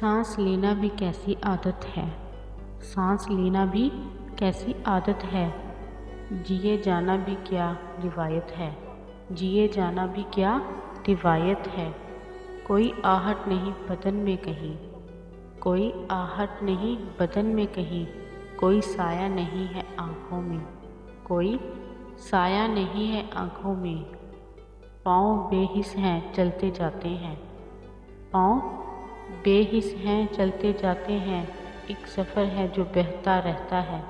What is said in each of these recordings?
सांस लेना भी कैसी आदत है। सांस लेना भी कैसी आदत है। जिए जाना भी क्या रिवायत है। जिए जाना भी क्या रिवायत है। कोई आहट नहीं बदन में कहीं। कोई आहट नहीं बदन में कहीं। कोई साया नहीं है आँखों में। कोई साया नहीं है आँखों में। पाँव बेहिस हैं चलते जाते हैं। पाँव बेहिस हैं चलते जाते हैं। एक सफ़र है जो बहता रहता है।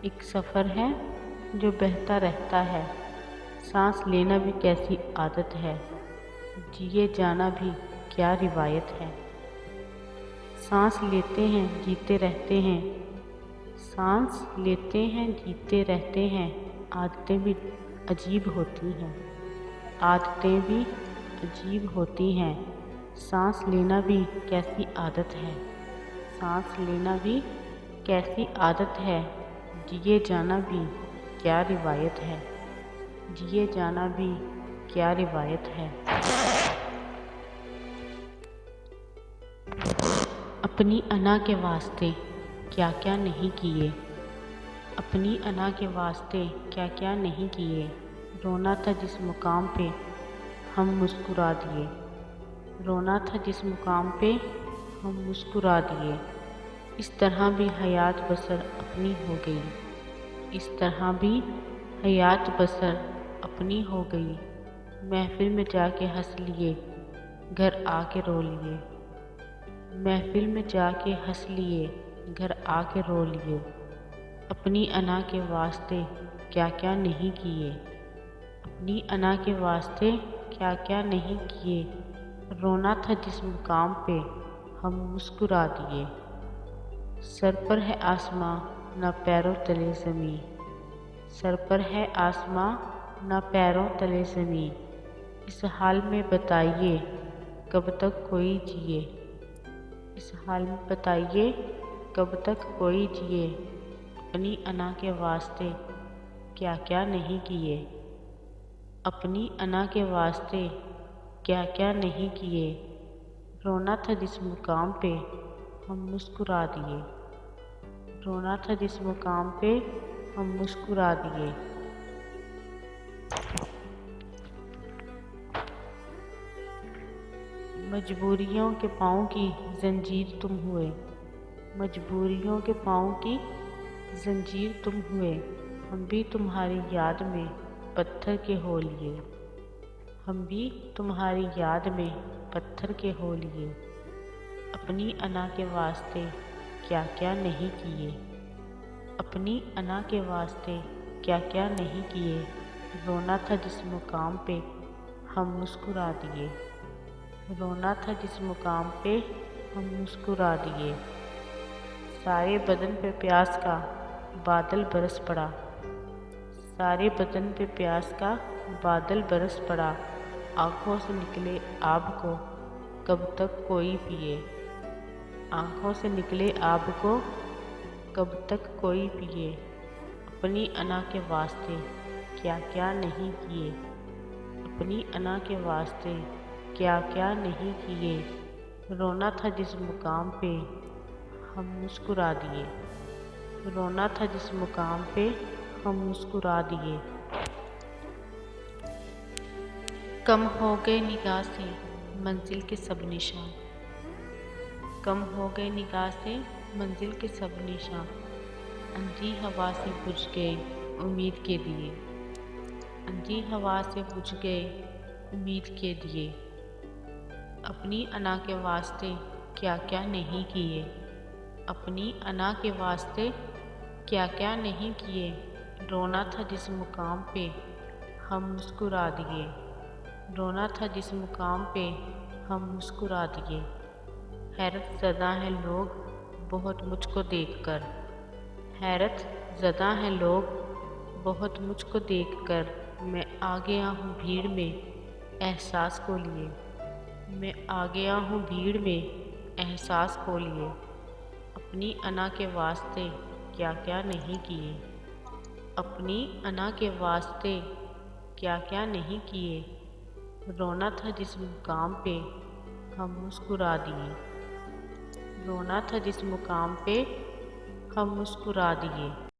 एक सफ़र है जो बहता रहता है। सांस लेना भी कैसी आदत है। जिए जाना भी क्या रिवायत है। सांस लेते हैं जीते रहते हैं। सांस लेते हैं जीते रहते हैं। आदतें भी अजीब होती हैं। आदतें भी अजीब होती हैं। सांस लेना भी कैसी आदत है। सांस लेना भी कैसी आदत है। जिए जाना भी क्या रिवायत है। जिए जाना भी क्या रिवायत है। अपनी अना के वास्ते क्या क्या नहीं किए। अपनी अना के वास्ते क्या क्या नहीं किए। रोना था जिस मुकाम पे हम मुस्कुरा दिए। रोना था जिस मुकाम पे हम मुस्कुरा दिए। इस तरह भी हयात बसर अपनी हो गई। इस तरह भी हयात बसर अपनी हो गई। महफिल में जाके हंस लिए घर आके रो लिए। महफिल में जाके हंस लिए घर आके रो लिए। अपनी अना के वास्ते क्या क्या नहीं किए। अपनी अना के वास्ते क्या क्या नहीं किए। रोना था जिस मुकाम पे हम मुस्कुरा दिए। सर पर है आसमां न पैरों तले ज़मीं। सर पर है आसमां न पैरों तले ज़मीं। इस हाल में बताइए कब तक कोई जिए। इस हाल में बताइए कब तक कोई जिए। अपनी अना के वास्ते क्या क्या नहीं किए। अपनी अना के वास्ते क्या क्या नहीं किए। रोना था जिस मुकाम पे हम मुस्कुरा दिए। रोना था जिस मुकाम पे हम मुस्कुरा दिए। मजबूरियों के पाँव की जंजीर तुम हुए। मजबूरियों के पाँव की जंजीर तुम हुए। हम भी तुम्हारी याद में पत्थर के हो लिए। हम भी तुम्हारी याद में पत्थर के हो लिए। अपनी अना के वास्ते क्या क्या नहीं किए। अपनी अना के वास्ते क्या क्या नहीं किए। रोना था जिस मुकाम पे हम मुस्कुरा दिए। रोना था जिस मुकाम पे हम मुस्कुरा दिए। सारे बदन पे प्यास का बादल बरस पड़ा। सारे बदन पे प्यास का बादल बरस पड़ा। आँखों से निकले आब को कब तक कोई पिए। आँखों से निकले आब को कब तक कोई पिए। अपनी अना के वास्ते क्या क्या नहीं किए। अपनी अना के वास्ते क्या क्या नहीं किए। रोना था जिस मुकाम पे हम मुस्कुरा दिए। रोना था जिस मुकाम पे हम मुस्कुरा दिए। कम हो गए निगाह से मंजिल के सब निशान। कम हो गए निगाह से मंजिल के सब निशान। अंधी हवा से बुझ गए उम्मीद के दिए। अंधी हवा से बुझ गए उम्मीद के दिए। अपनी अना के वास्ते क्या क्या नहीं किए। अपनी अना के वास्ते क्या क्या नहीं किए। रोना था जिस मुकाम पे हम मुस्कुरा दिए। रोना था जिस मुकाम पे हम मुस्कुरा दिए। हैरत ज़दा हैं लोग बहुत मुझको देखकर। हैरत ज़दा हैं लोग बहुत मुझको देखकर। मैं आ गया हूँ भीड़ में एहसास को लिए। मैं आ गया हूँ भीड़ में एहसास को लिए। अपनी अना के वास्ते क्या क्या नहीं किए। अपनी अना के वास्ते क्या क्या नहीं किए। रोना था जिस मुकाम पे हम मुस्कुरा दिए। रोना था जिस मुकाम पे हम मुस्कुरा दिए।